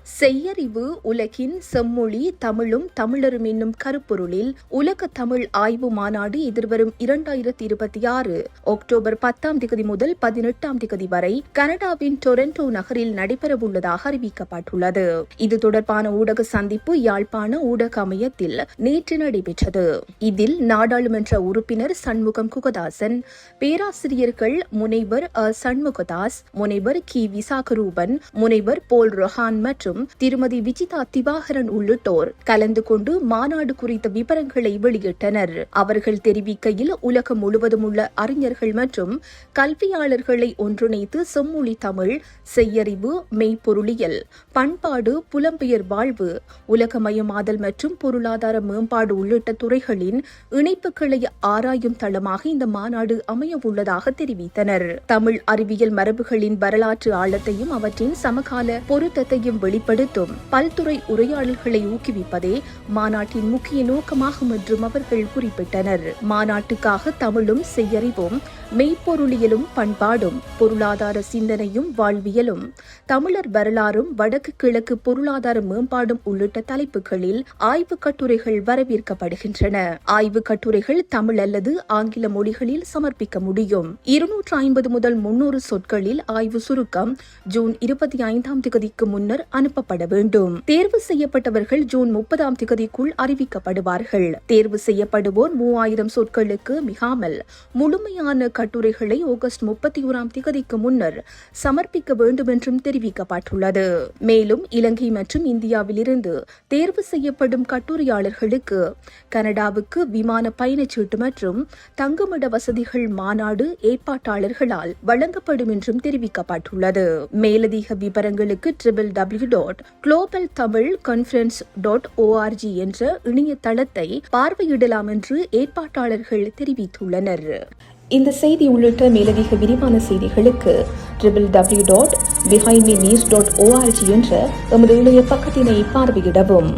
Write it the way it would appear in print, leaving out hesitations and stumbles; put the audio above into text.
செய்யறிவு உலகின் செம்மொழி தமிழும் தமிழரும் என்னும் கருப்பொருளில் உலக தமிழ் ஆய்வு மாநாடு எதிர்வரும் 2026 அக்டோபர் 10 முதல் 18 வரை கனடாவின் டொரண்டோ நகரில் நடைபெறவுள்ளதாக அறிவிக்கப்பட்டுள்ளது. இது தொடர்பான ஊடக சந்திப்பு யாழ்ப்பாண ஊடக அமையத்தில் நேற்று நடைபெற்றது. இதில் நாடாளுமன்ற உறுப்பினர் சண்முகம் குகதாசன், பேராசிரியர்கள் முனைவர் சண்முகதாஸ், முனைவர் கி விசாகரூபன், முனைவர் போல் ரொஹான் மற்றும் திருமதி விஜிதா திவாகரன் உள்ளிட்டோர் கலந்து கொண்டு மாநாடு குறித்த விவரங்களை வெளியிட்டனர். அவர்கள் தெரிவிக்கையில் உலகம் முழுவதும் உள்ள அறிஞர்கள் மற்றும் கல்வியாளர்களை ஒன்றிணைத்து செம்மொழி தமிழ், செய்யறிவு, மெய்ப்பொருளியல், பண்பாடு, புலம்பெயர் வாழ்வு, உலகமயமாதல் மற்றும் பொருளாதார மேம்பாடு உள்ளிட்ட துறைகளின் இணைப்புகளை ஆராயும் தளமாக இந்த மாநாடு அமையவுள்ளதாக தெரிவித்தனர். தமிழ் அறிவியல் மரபுகளின் வரலாற்று ஆழத்தையும் அவற்றின் சமகால பொருத்தத்தையும் வெளிப்படுத்தும் பல்துறை உரையாடல்களை ஊக்குவிப்பதே மாநாட்டின் முக்கிய நோக்கமாகும் என்றும் அவர்கள் குறிப்பிட்டனர். மாநாட்டுக்காக தமிழும், செய்யறிவும், மெய்ப்பொருளியலும், பண்பாடும், பொருளாதார சிந்தனையும், வாழ்வியலும், தமிழர் வரலாறும், வடக்கு கிழக்கு பொருளாதார மேம்பாடும் உள்ளிட்ட தலைப்புகளில் ஆய்வுக் கட்டுரைகள் வரவேற்கப்படுகின்றன. ஆய்வுக் கட்டுரைகள் தமிழ் அல்லது ஆங்கில மொழிகளில் சமர்ப்பிக்க முடியும். 250 முதல் 300 சொற்களில் ஆய்வு சுருக்கம் ஜூன் 25 முன்னர் அனுப்பப்பட வேண்டும். தேர்வு செய்யப்பட்டவர்கள் ஜூன் 30 அறிவிக்கப்படுவார்கள். தேர்வு செய்யப்படுவோர் 3000 சொற்களுக்கு மிகாமல் முழுமையான கட்டுரைகளை ஆகஸ்ட் 31 முன்னர் சமர்ப்பிக்க வேண்டும் என்றும் தெரிவிக்கப்பட்டுள்ளது. மேலும் இலங்கை மற்றும் இந்தியாவிலிருந்து தேர்வு செய்யப்படும் கட்டுரையாளர்களுக்கு கனடாவுக்கு விமான பயணச்சீட்டு மற்றும் தங்குமிட வசதிகள் மாநாடு ஏற்பாட்டாளர்களால் வழங்கப்படும் என்றும் தெரிவிக்கப்பட்டுள்ளது. மேலதிக விவரங்களுக்கு www.globaltamilconference.org என்ற இணையதளத்தை பார்வையிடலாம் என்று ஏற்பாட்டாளர்கள் தெரிவித்துள்ளனர். இந்த செய்தி உள்ளிட்ட மேலதிக விரிவான செய்திகளுக்கு www.behindmenews.org என்ற எமது இணைய பக்கத்தினை பார்வையிடவும்.